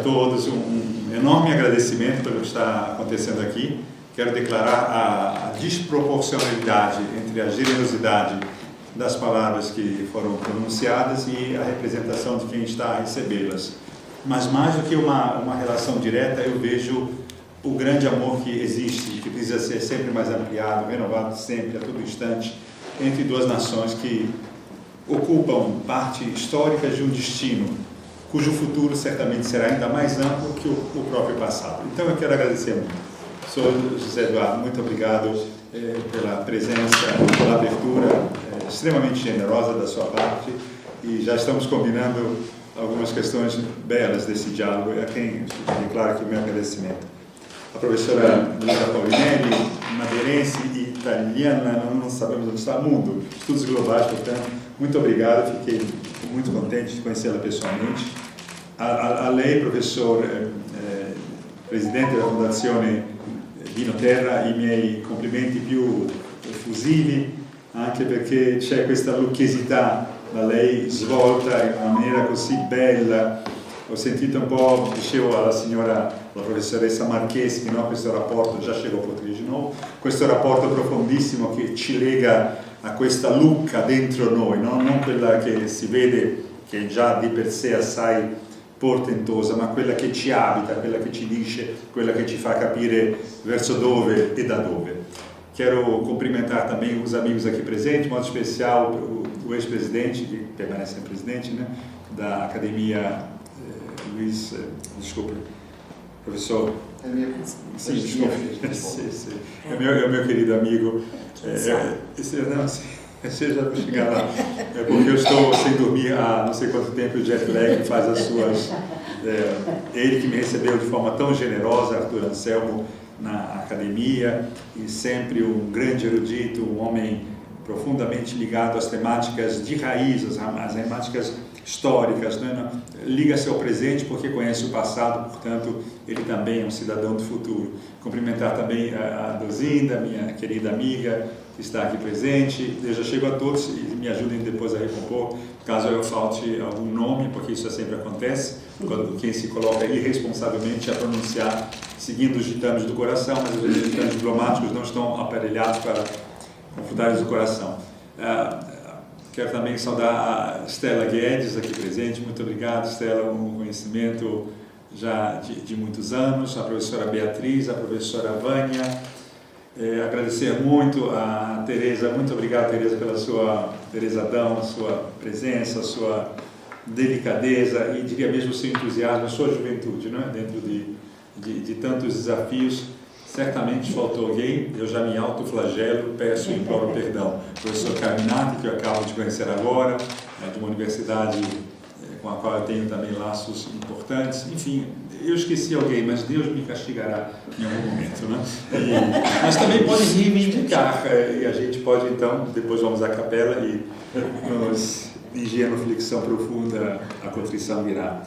todos, um enorme agradecimento pelo que está acontecendo aqui. Quero declarar a desproporcionalidade entre a generosidade das palavras que foram pronunciadas e a representação de quem está a recebê-las. Mas mais do que uma relação direta, eu vejo o grande amor que existe, que precisa ser sempre mais ampliado, renovado sempre, a todo instante, entre duas nações que ocupam parte histórica de um destino, cujo futuro certamente será ainda mais amplo que o próprio passado. Então eu quero agradecer muito. Sou José Eduardo, muito obrigado pela presença, pela abertura extremamente generosa da sua parte, e já estamos combinando algumas questões belas desse diálogo, a quem declaro aqui o meu agradecimento. A professora Luisa Paulinelli, madeirense e italiana, não sabemos onde está, mundo, estudos globais, portanto, muito obrigado, fiquei muito contente de conhecê-la pessoalmente. A lei, professor, presidente della Fondazione Vino Terra, i miei complimenti più efusivi, anche perché c'è questa lucchesità da lei svolta in una maniera così bella. Ho sentito un po', dicevo alla signora, la professoressa Marcheschi, no? Questo rapporto, già chegou português de novo, questo rapporto profondissimo che ci lega a questa lucca dentro noi, no? Non quella che si vede, che è già di per sé assai portentosa, ma quella che ci abita, quella che ci dice, quella che ci fa capire verso dove e da dove. Quero cumprimentar também os amigos aqui presentes, de modo especial o ex-presidente, que permanece presidente, né, da Academia, Luiz, desculpe, professor. Sim, desculpe. É meu querido amigo. Você já vai chegar lá. É porque eu estou sem dormir há não sei quanto tempo, o jet lag faz as suas... ele que me recebeu de forma tão generosa, Arthur Anselmo, na academia, e sempre um grande erudito, um homem profundamente ligado às temáticas de raiz, às temáticas históricas, né? Liga-se ao presente porque conhece o passado, portanto, ele também é um cidadão do futuro. Cumprimentar também a Dozinda, minha querida amiga, que está aqui presente. Eu já chego a todos e me ajudem depois a recompor, caso eu falte algum nome, porque isso sempre acontece, quando quem se coloca irresponsavelmente a pronunciar seguindo os ditames do coração, mas às vezes os ditames diplomáticos não estão aparelhados para confortar o coração. Quero também saudar a Stella Guedes, aqui presente. Muito obrigado, Stella, um conhecimento já de muitos anos. A professora Beatriz, a professora Vânia. Agradecer muito a Tereza. Muito obrigado, Tereza, pela sua Terezadão, a sua presença, a sua delicadeza e, diria mesmo, o seu entusiasmo, a sua juventude, não é? Dentro de tantos desafios. Certamente faltou alguém, eu já me autoflagelo, peço e imploro perdão. O professor Carminati, que eu acabo de conhecer agora, de uma universidade com a qual eu tenho também laços importantes. Enfim, eu esqueci alguém, mas Deus me castigará em algum momento, né? Mas também pode reivindicar, e a gente pode, então, depois vamos à capela e em genuflexão profunda a contrição virá.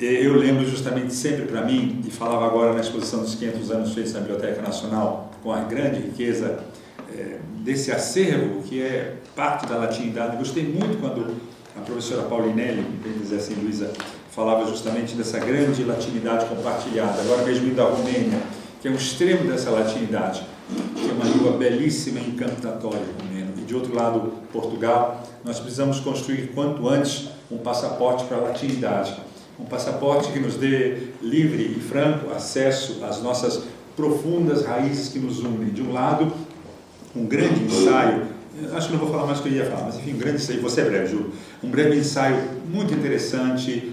Eu lembro justamente sempre para mim, e falava agora na exposição dos 500 anos feita na Biblioteca Nacional, com a grande riqueza desse acervo, que é parte da latinidade. Gostei muito quando a professora Paulinelli, bem dizer assim, Luísa, falava justamente dessa grande latinidade compartilhada. Agora mesmo indo da Romênia, que é um extremo dessa latinidade, que é uma língua belíssima e encantatória, romeno. E de outro lado, Portugal, nós precisamos construir quanto antes um passaporte para a latinidade. Um passaporte que nos dê livre e franco acesso às nossas profundas raízes que nos unem. De um lado, um grande ensaio, acho que não vou falar mais do que eu ia falar, mas enfim, um grande ensaio, você é breve, juro, um breve ensaio muito interessante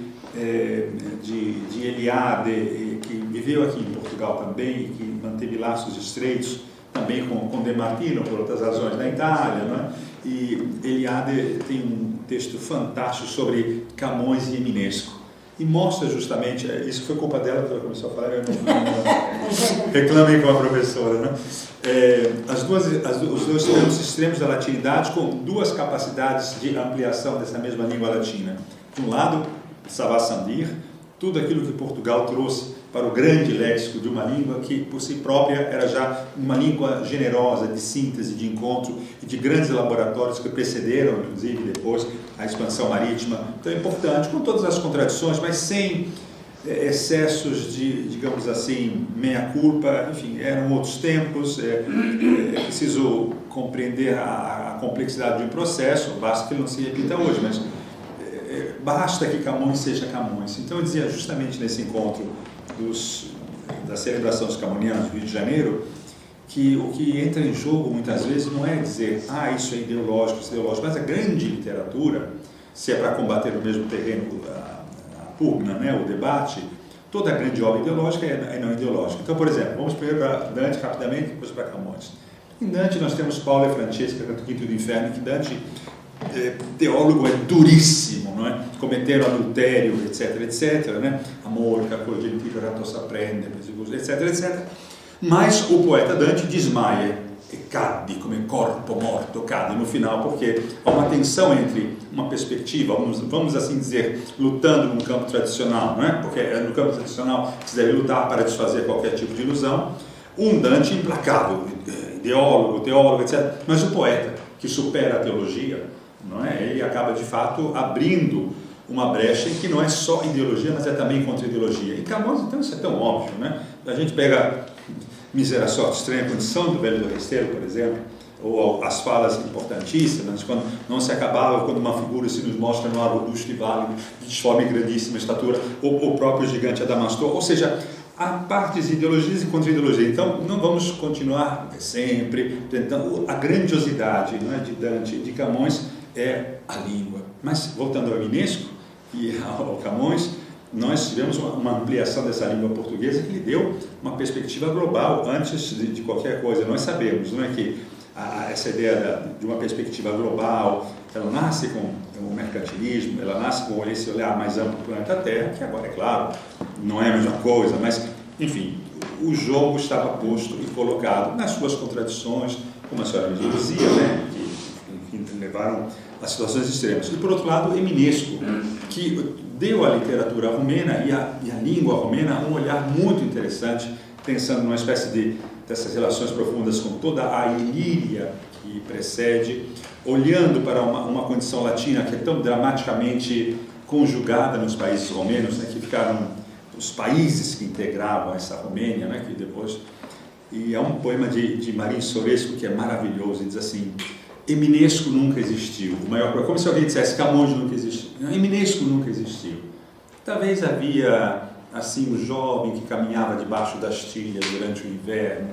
de Eliade, que viveu aqui em Portugal também, e que manteve laços estreitos também com De Martino, por outras razões, na Itália, não é? E Eliade tem um texto fantástico sobre Camões e Eminesco. E mostra justamente, isso foi culpa dela que ela começou a falar, eu não reclamem com a professora, né? Os dois extremos da latinidade com duas capacidades de ampliação dessa mesma língua latina. De um lado, Savassandir, tudo aquilo que Portugal trouxe para o grande léxico de uma língua que, por si própria, era já uma língua generosa, de síntese, de encontro e de grandes laboratórios que precederam, inclusive, depois, a expansão marítima. Então é importante, com todas as contradições, mas sem excessos de, digamos assim, meia-culpa, enfim, eram outros tempos, é preciso compreender a complexidade de um processo, basta que ele não se repita hoje, mas basta que Camões seja Camões. Então eu dizia justamente nesse encontro da celebração dos camonianos do Rio de Janeiro, que o que entra em jogo muitas vezes não é dizer, isso é ideológico, mas a grande literatura, se é para combater no mesmo terreno a pugna, né, o debate, toda a grande obra ideológica é não ideológica. Então, por exemplo, vamos primeiro para Dante rapidamente, depois para Camões. Em Dante nós temos Paulo e Francesca, Canto Quinto do Inferno, que Dante, teólogo, é duríssimo, não é? Cometeram adultério, etc, etc, né? Amor, cacolo gentile, ratos aprende, etc, etc. Mas o poeta Dante desmaia, e cade, como corpo morto, cade no final, porque há uma tensão entre uma perspectiva, vamos assim dizer, lutando num campo tradicional, não é? Porque no campo tradicional se deve lutar para desfazer qualquer tipo de ilusão, um Dante implacável, ideólogo, teólogo, etc. Mas o poeta, que supera a teologia, não é? Ele acaba de fato abrindo uma brecha em que não é só ideologia, mas é também contra-ideologia. Em Camões, então, isso é tão óbvio, né? A gente pega Mísera Sorte, Estranha Condição, do Velho do Resteiro, por exemplo, ou as falas importantíssimas, quando não se acabava, quando uma figura se nos mostra no ar robusto e válido, de forma e grandíssima estatura, ou o próprio gigante Adamastor, ou seja, há partes de ideologias e contra-ideologia. Então, não vamos continuar sempre tentando. A grandiosidade, não é, de Dante e de Camões é a língua. Mas, voltando ao Eminesco e ao Camões, nós tivemos uma ampliação dessa língua portuguesa que lhe deu uma perspectiva global antes de qualquer coisa. Nós sabemos, não é, que essa ideia de uma perspectiva global, ela nasce com o mercantilismo, ela nasce com esse olhar mais amplo do planeta Terra, que agora, é claro, não é a mesma coisa, mas, enfim, o jogo estava posto e colocado nas suas contradições, como a senhora mesmo dizia, né, que levaram a situações extremas. E, por outro lado, Eminesco, que deu à literatura romena e à língua romena um olhar muito interessante, pensando numa espécie dessas relações profundas com toda a Ilíria que precede, olhando para uma condição latina que é tão dramaticamente conjugada nos países romenos, né, que ficaram os países que integravam essa Romênia, né, que depois... E há um poema de Marin Sorescu que é maravilhoso, e diz assim: Eminesco nunca existiu, o maior, como se alguém dissesse Camões nunca existiu. Eminesco nunca existiu. Talvez havia assim o jovem que caminhava debaixo das tilhas durante o inverno,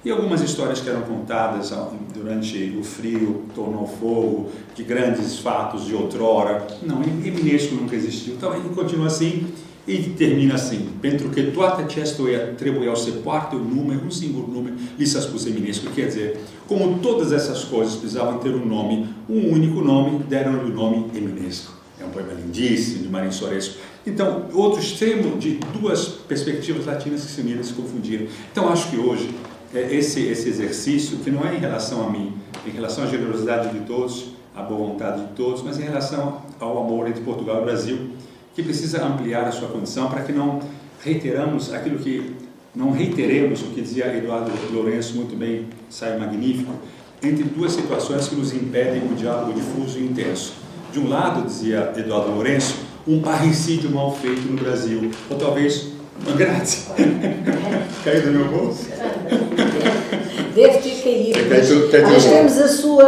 e algumas histórias que eram contadas durante o frio tornou fogo, de grandes fatos de outrora. Não, Eminesco nunca existiu. Então ele continua assim e termina assim: pentru che toate acestea trebuiau să poarte um nume, um singur nume, li s-a spus Eminescu. Quer dizer, como todas essas coisas precisavam ter um nome, um único nome, deram-lhe o nome Eminescu. É um poema lindíssimo de Marin Sorescu. Então, outro extremo de duas perspectivas latinas que se uniram e se confundiram. Então, acho que hoje, esse exercício, que não é em relação a mim, em relação à generosidade de todos, à boa vontade de todos, mas em relação ao amor entre Portugal e Brasil, que precisa ampliar a sua condição para que não reiteremos o que dizia Eduardo Lourenço, muito bem, sai magnífico, entre duas situações que nos impedem o diálogo difuso e intenso. De um lado, dizia Eduardo Lourenço, um parricídio mal feito no Brasil, ou talvez uma graça. Caiu do meu bolso? Deve ter caído. Nós temos a sua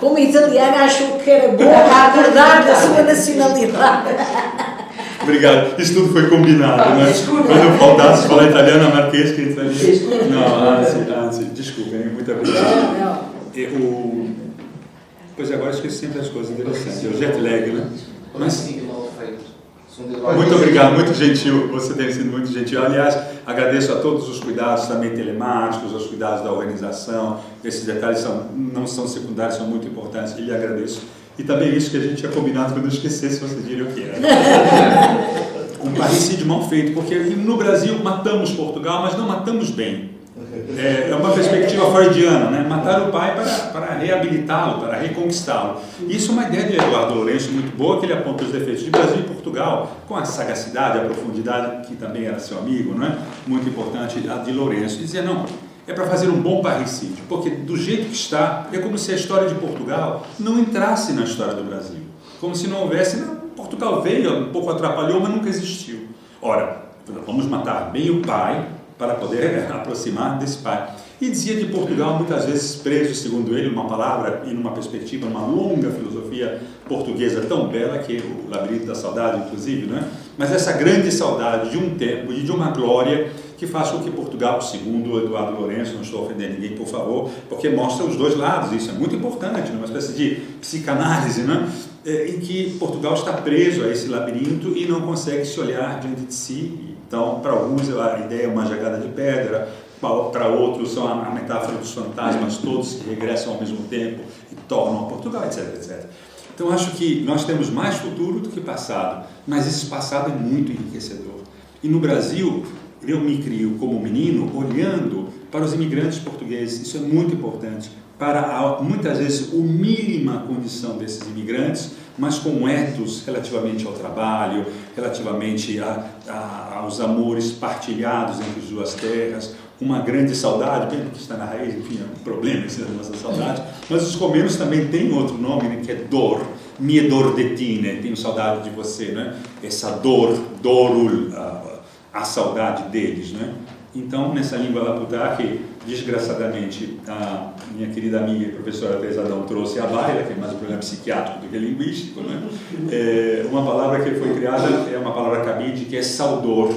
como italiana, achou que era bom acordar da sua nacionalidade. Obrigado. Isso tudo foi combinado, né? Quando eu faltasse falar italiano, a Marquês que italiano. Não, anzi, desculpem, muito obrigado. Pois agora esqueço sempre as coisas interessantes. É o jet lag, né? Mas, muito obrigado, muito gentil. Você tem sido muito gentil. Aliás, agradeço a todos os cuidados também telemáticos, os cuidados da organização. Esses detalhes não são secundários, são muito importantes. E lhe agradeço. E também isso que a gente tinha combinado, quando eu esquecesse, você diria o que era. Um parricídio mal feito, porque no Brasil matamos Portugal, mas não matamos bem. É uma perspectiva freudiana, né? Matar o pai para reabilitá-lo, para reconquistá-lo. Isso é uma ideia de Eduardo Lourenço muito boa, que ele aponta os defeitos de Brasil e Portugal, com a sagacidade, a profundidade, que também era seu amigo, não é? Muito importante, a de Lourenço. E dizia, não, é para fazer um bom parricídio, porque do jeito que está, é como se a história de Portugal não entrasse na história do Brasil. Como se não houvesse Portugal veio, um pouco atrapalhou, mas nunca existiu. Ora, vamos matar bem o pai para poder aproximar desse pai. E dizia de Portugal, muitas vezes preso, segundo ele, numa palavra e numa perspectiva, numa longa filosofia portuguesa tão bela, que é o Labirinto da Saudade, inclusive, não é? Mas essa grande saudade de um tempo e de uma glória que faz com que Portugal, segundo Eduardo Lourenço, não estou ofendendo ninguém, por favor, porque mostra os dois lados, isso é muito importante, uma espécie de psicanálise, não é? Em que Portugal está preso a esse labirinto e não consegue se olhar diante de si. Então, para alguns a ideia é uma jogada de pedra, para outros são a metáfora dos fantasmas todos que regressam ao mesmo tempo e tornam a Portugal, etc, etc. Então, acho que nós temos mais futuro do que passado, mas esse passado é muito enriquecedor. E no Brasil, eu me crio como menino olhando para os imigrantes portugueses, isso é muito importante, para muitas vezes a mínima condição desses imigrantes, mas com um ethos relativamente ao trabalho, relativamente aos amores partilhados entre as duas terras, uma grande saudade, bem que está na raiz, enfim, é um problema essa nossa saudade, mas os romenos também têm outro nome, né, que é dor, mie dor de ti, né? Tenho saudade de você, né? Essa dor, dorul, a saudade deles, né? Então, nessa língua laputa, que desgraçadamente a minha querida amiga e professora Teresa Adão trouxe à baila, que é mais um problema psiquiátrico do que linguístico, né? Uma palavra que foi criada é uma palavra cabide, que é saudor,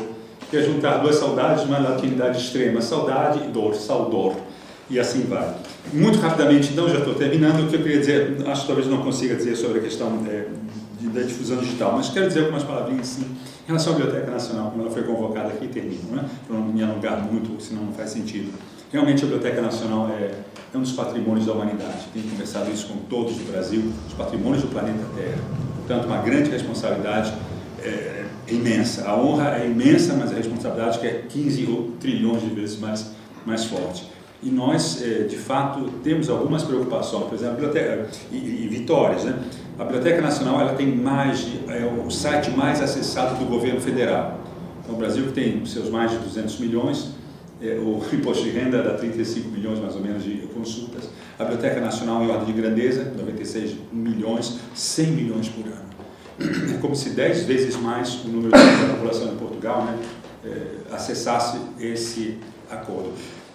que é juntar duas saudades de uma latinidade extrema, saudade e dor, saudor, e assim vai. Muito rapidamente, então, já estou terminando, o que eu queria dizer, acho que talvez não consiga dizer sobre a questão da difusão digital, mas quero dizer algumas palavrinhas, sim, em relação à Biblioteca Nacional, como ela foi convocada aqui, termino, né? Para não me alongar muito, senão não faz sentido. Realmente a Biblioteca Nacional é um dos patrimônios da humanidade. Tenho conversado isso com todos do Brasil, os patrimônios do planeta Terra. Portanto, uma grande responsabilidade imensa. A honra é imensa, mas a responsabilidade que é 15 trilhões de vezes mais forte. E nós, de fato, temos algumas preocupações, por exemplo, a biblioteca e vitórias, né? A Biblioteca Nacional ela tem o site mais acessado do governo federal. Então, o Brasil que tem seus mais de 200 milhões, o imposto de renda dá 35 milhões mais ou menos de consultas. A Biblioteca Nacional em ordem de grandeza, 96 milhões, 100 milhões por ano. É como se 10 vezes mais o número da população de Portugal, né, acessasse esse acordo.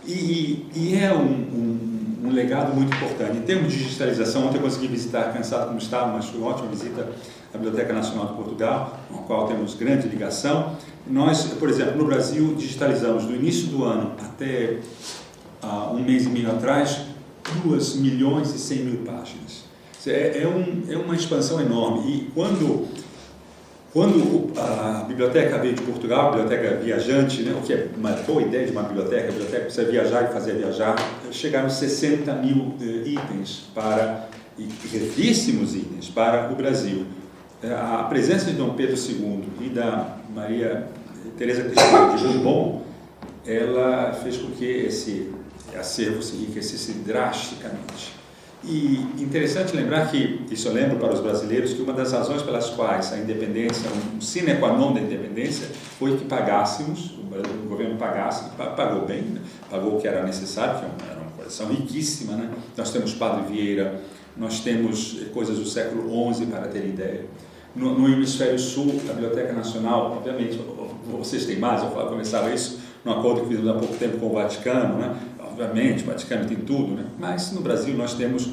E é um legado muito importante. Em termos de digitalização, ontem eu consegui visitar, cansado como estava, mas foi uma ótima visita à Biblioteca Nacional de Portugal, com a qual temos grande ligação. Nós, por exemplo, no Brasil, digitalizamos do início do ano até um mês e meio atrás, 2 milhões e 100 mil páginas. É uma expansão enorme. E quando a biblioteca veio de Portugal, a biblioteca viajante, né, o que é uma boa ideia de uma biblioteca, a biblioteca precisa viajar e fazer viajar, chegaram 60 mil itens e riquíssimos itens para o Brasil. A presença de Dom Pedro II e da Maria Teresa Cristina de Bourbon, ela fez com que esse acervo se enriquecesse drasticamente. E interessante lembrar que, isso eu lembro para os brasileiros, que uma das razões pelas quais a independência, um sine qua non da independência, foi que pagássemos, o governo pagasse, pagou bem, né? Pagou o que era necessário, que era uma coleção riquíssima, né? Nós temos Padre Vieira, nós temos coisas do século XI, para ter ideia. No Hemisfério Sul, a Biblioteca Nacional, obviamente, vocês têm mais, eu começava isso num acordo que fizemos há pouco tempo com o Vaticano, né? Obviamente, o Vaticano tem tudo, né? Mas no Brasil nós temos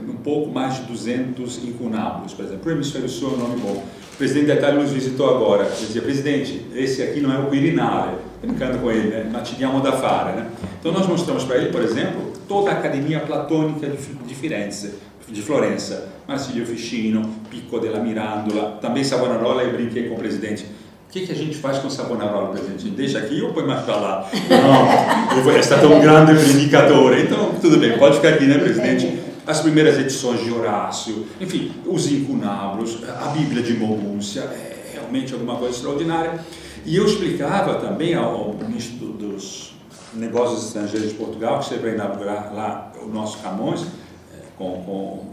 um pouco mais de 200 incunábulos, por exemplo. O Hemisfério Sul é um nome bom. O presidente da Itália nos visitou agora. Ele dizia: presidente, esse aqui não é o Quirinale, brincando com ele, né? Matigniamo da Fara, né? Então nós mostramos para ele, por exemplo, toda a Academia Platônica de Firenze, de Florença, Marsilio Ficino, Pico della Mirandola, também Savonarola. Eu brinquei com o presidente: o que a gente faz com Savonarola, presidente? Deixa aqui ou põe mais para lá? Não, está tão grande predicador. Então, tudo bem, pode ficar aqui, né, presidente? As primeiras edições de Horácio, enfim, os incunábulos, a Bíblia de Mogúncia, é realmente alguma coisa extraordinária. E eu explicava também ao ministro dos Negócios Estrangeiros de Portugal, que esteve para inaugurar lá o nosso Camões, com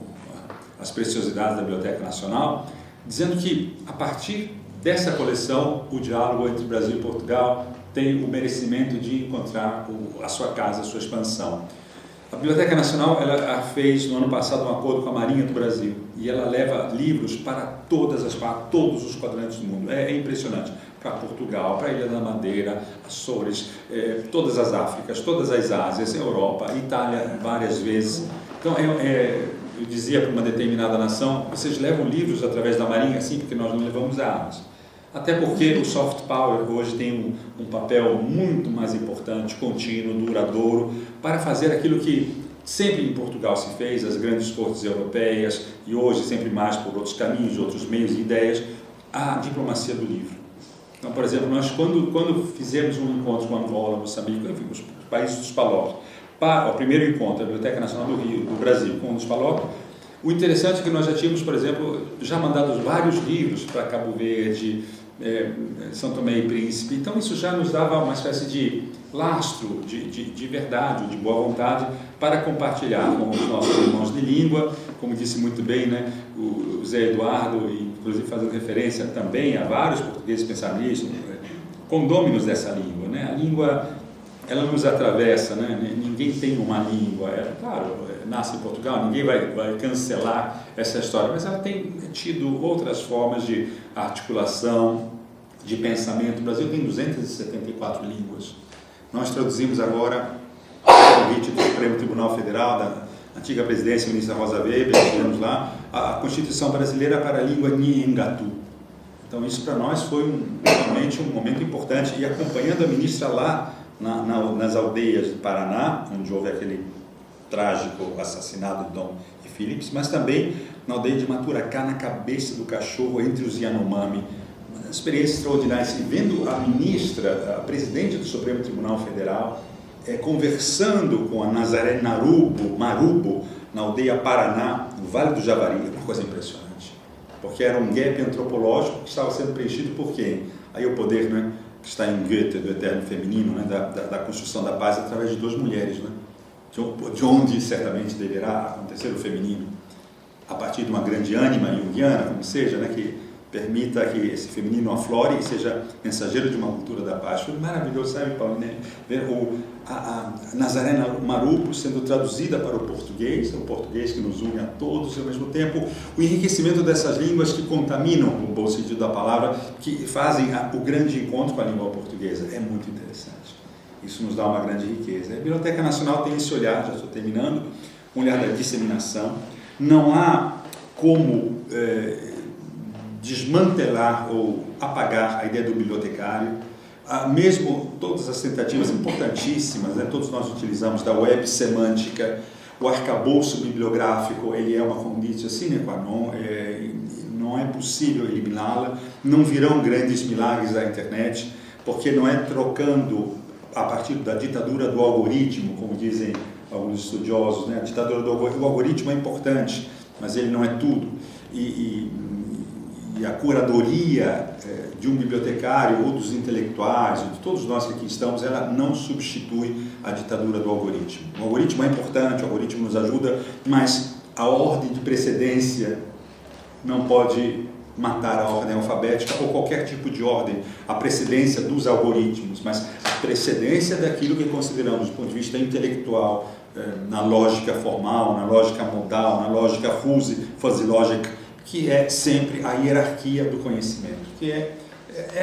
as preciosidades da Biblioteca Nacional, dizendo que, a partir dessa coleção, o diálogo entre Brasil e Portugal tem o merecimento de encontrar a sua casa, a sua expansão. A Biblioteca Nacional ela fez no ano passado um acordo com a Marinha do Brasil e ela leva livros para todos os quadrantes do mundo. É impressionante. Para Portugal, para a Ilha da Madeira, Açores, todas as Áfricas, todas as Ásias, Europa, Itália várias vezes. Então, eu dizia para uma determinada nação, vocês levam livros através da Marinha? Sim, porque nós não levamos armas. Até porque o soft power hoje tem um papel muito mais importante, contínuo, duradouro, para fazer aquilo que sempre em Portugal se fez, as grandes cortes europeias, e hoje sempre mais por outros caminhos, outros meios e ideias, a diplomacia do livro. Então, por exemplo, nós quando fizemos um encontro com Angola, Moçambique, os países dos PALOP, o primeiro encontro da Biblioteca Nacional do Brasil com os PALOP, o interessante é que nós já tínhamos, por exemplo, já mandado vários livros para Cabo Verde, São Tomé e Príncipe. Então isso já nos dava uma espécie de lastro de verdade, de boa vontade, para compartilhar com os nossos irmãos de língua, como disse muito bem, né, o Zé Eduardo, inclusive fazendo referência também a vários portugueses pensaram nisso, condôminos dessa língua, né? A língua, ela nos atravessa, né? Ninguém tem uma língua, claro, nasce em Portugal, ninguém vai cancelar essa história, mas ela tem tido outras formas de articulação, de pensamento. O Brasil tem 274 línguas. Nós traduzimos agora o convite do Supremo Tribunal Federal, da antiga presidência, ministra Rosa Weber, tivemos lá, a Constituição Brasileira para a língua Nhengatu. Então isso para nós foi realmente um momento importante, e acompanhando a ministra lá nas aldeias do Paraná, onde houve aquele trágico assassinato de Dom e Phillips, mas também na aldeia de Maturacá, na cabeça do cachorro, entre os Yanomami. Uma experiência extraordinária, e vendo a ministra, a presidente do Supremo Tribunal Federal, conversando com a Nazaré Marubo, na aldeia Paraná, no Vale do Javari, é uma coisa impressionante, porque era um gap antropológico que estava sendo preenchido por quem? Aí o poder, né, que está em Goethe, do eterno feminino, né, da construção da paz através de duas mulheres, né, de onde certamente deverá acontecer o feminino, a partir de uma grande ânima junguiana, como seja, né, que permita que esse feminino aflore e seja mensageiro de uma cultura da paz. Foi maravilhoso, sabe, Paulo, né? Ver a Nazaré Marubo sendo traduzida para o português que nos une a todos, e ao mesmo tempo o enriquecimento dessas línguas que contaminam, no bom sentido da palavra, que fazem o grande encontro com a língua portuguesa. É muito interessante. Isso nos dá uma grande riqueza. A Biblioteca Nacional tem esse olhar, já estou terminando, um olhar da disseminação. Não há como desmantelar ou apagar a ideia do bibliotecário, mesmo todas as tentativas importantíssimas, né, todos nós utilizamos da web semântica, o arcabouço bibliográfico, ele é uma conditio sine qua non, não é possível eliminá-la, não virão grandes milagres da internet, porque não é trocando a partir da ditadura do algoritmo, como dizem alguns estudiosos, né, a ditadura do algoritmo é importante, mas ele não é tudo, e a curadoria de um bibliotecário ou dos intelectuais, de todos nós que aqui estamos, ela não substitui a ditadura do algoritmo. O algoritmo é importante, o algoritmo nos ajuda, mas a ordem de precedência não pode matar a ordem alfabética ou qualquer tipo de ordem, a precedência dos algoritmos, mas a precedência daquilo que consideramos do ponto de vista intelectual, na lógica formal, na lógica modal, na lógica fuzzy logic, que é sempre a hierarquia do conhecimento, que é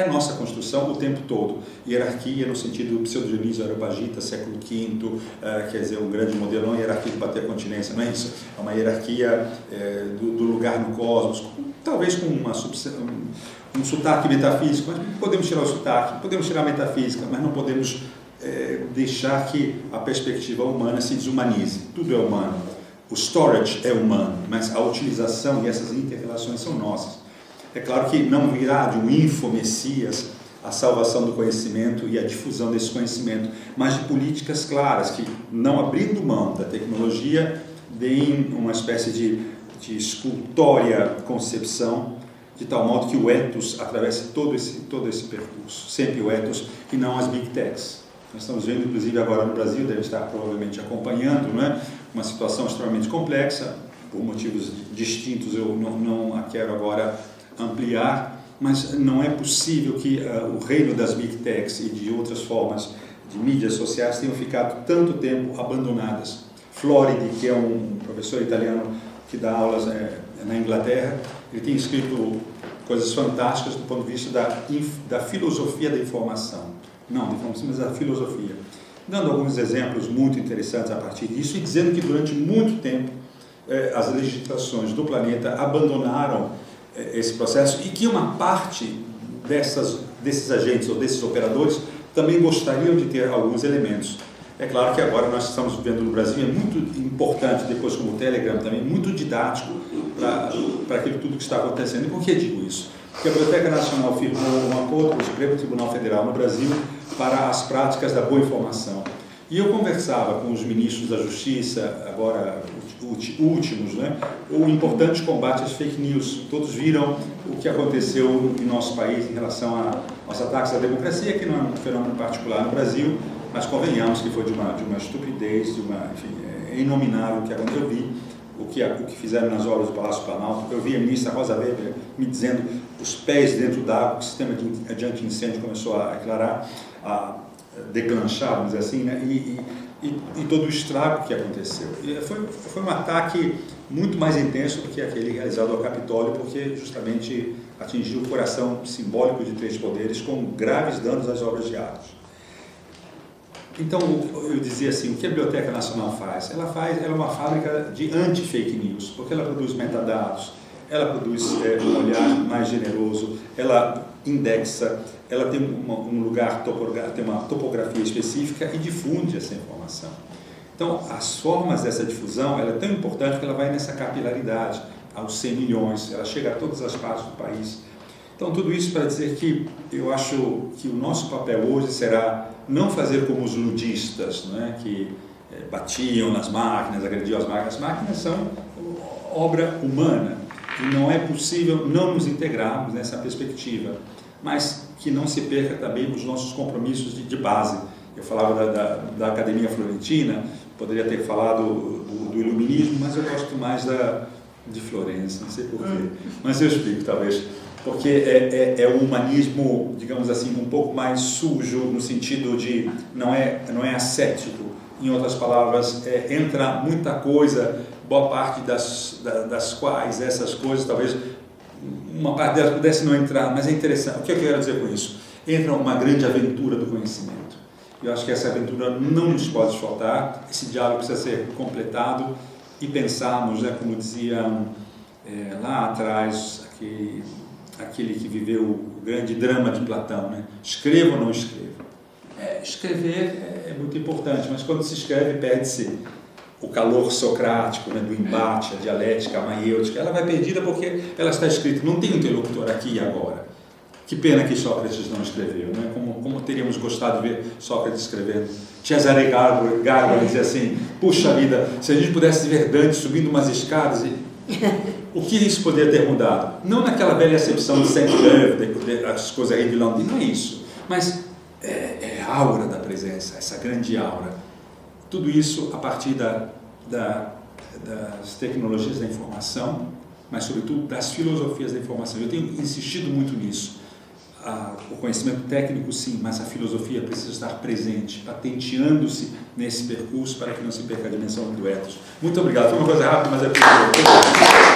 a nossa construção o tempo todo. Hierarquia no sentido do pseudo-Dionísio Areopagita, século V, quer dizer, um grande modelo, não é hierarquia de bater continência, não é isso, é uma hierarquia do lugar no cosmos, talvez com um sotaque metafísico, mas podemos tirar o sotaque, podemos tirar a metafísica, mas não podemos deixar que a perspectiva humana se desumanize. Tudo é humano. O storage é humano, mas a utilização e essas inter-relações são nossas. É claro que não virá de um info-messias a salvação do conhecimento e a difusão desse conhecimento, mas de políticas claras que, não abrindo mão da tecnologia, deem uma espécie de escultória concepção, de tal modo que o ethos atravesse todo esse percurso, sempre o ethos e não as big techs. Nós estamos vendo, inclusive, agora no Brasil, deve estar provavelmente acompanhando, não é? Uma situação extremamente complexa, por motivos distintos, eu não a quero agora ampliar, mas não é possível que o reino das big techs e de outras formas de mídias sociais tenham ficado tanto tempo abandonadas. Floridi, que é um professor italiano que dá aulas na Inglaterra. Ele tem escrito coisas fantásticas do ponto de vista da filosofia da informação. Não da informação, mas da filosofia. Dando alguns exemplos muito interessantes a partir disso e dizendo que durante muito tempo as legislações do planeta abandonaram esse processo e que uma parte desses agentes ou desses operadores também gostariam de ter alguns elementos. É claro que agora nós estamos vivendo no Brasil, é muito importante, depois como o Telegram também, muito didático para aquilo tudo que está acontecendo. E por que digo isso? Porque a Biblioteca Nacional firmou um acordo com o Supremo Tribunal Federal no Brasil para as práticas da boa informação. E eu conversava com os ministros da Justiça, agora últimos, né, o importante combate às fake news. Todos viram o que aconteceu em nosso país em relação aos ataques à democracia, que não é um fenômeno particular no Brasil, mas convenhamos que foi de uma estupidez, enfim, é inominável o que aconteceu. Eu vi o que fizeram nas obras do Palácio Planalto. Eu vi a ministra Rosa Weber me dizendo os pés dentro d'água, o sistema de anti-incêndio começou a declarar, a declanchar, vamos dizer assim, né? E todo o estrago que aconteceu. E foi um ataque muito mais intenso do que aquele realizado ao Capitólio, porque justamente atingiu o coração simbólico de três poderes com graves danos às obras de arte. Então, eu dizia assim, o que a Biblioteca Nacional faz? Ela é uma fábrica de anti-fake news, porque ela produz metadados, ela produz um olhar mais generoso, ela indexa, ela tem um lugar, tem uma topografia específica e difunde essa informação. Então, as formas dessa difusão, ela é tão importante que ela vai nessa capilaridade, aos 100 milhões, ela chega a todas as partes do país. Então, tudo isso para dizer que eu acho que o nosso papel hoje será não fazer como os ludistas, né, que batiam nas máquinas, agrediam as máquinas. As máquinas são obra humana e não é possível não nos integrarmos nessa perspectiva, mas que não se perca também os nossos compromissos de base. Eu falava da Academia Florentina, poderia ter falado do Iluminismo, mas eu gosto mais de Florença, não sei porquê, mas eu explico talvez. Porque é um humanismo, digamos assim, um pouco mais sujo, no sentido de não é ascético. Em outras palavras, entra muita coisa, boa parte das quais essas coisas, talvez uma parte delas pudesse não entrar, mas é interessante. O que eu quero dizer com isso? Entra uma grande aventura do conhecimento. Eu acho que essa aventura não nos pode faltar, esse diálogo precisa ser completado e pensarmos, né, como diziam lá atrás, aquele que viveu o grande drama de Platão, né? Escreva ou não escreva? Escrever é muito importante, mas quando se escreve perde-se o calor socrático, né, do embate, a dialética, a maiêutica. Ela vai perdida porque ela está escrita, não tem interlocutor aqui e agora. Que pena que Sócrates não escreveu, né? Como teríamos gostado de ver Sócrates escrevendo. Cesare Gárgaro dizia assim, puxa vida, se a gente pudesse ver Dante subindo umas escadas o que isso poderia ter mudado? Não naquela velha acepção de Saint-Beuve, as coisas aí de Londres, não é isso, mas é a aura da presença, essa grande aura. Tudo isso a partir das tecnologias da informação, mas sobretudo das filosofias da informação. Eu tenho insistido muito nisso. O conhecimento técnico sim, mas a filosofia precisa estar presente, patenteando-se nesse percurso para que não se perca a dimensão do ethos. Muito obrigado. Foi uma coisa rápida, mas é possível.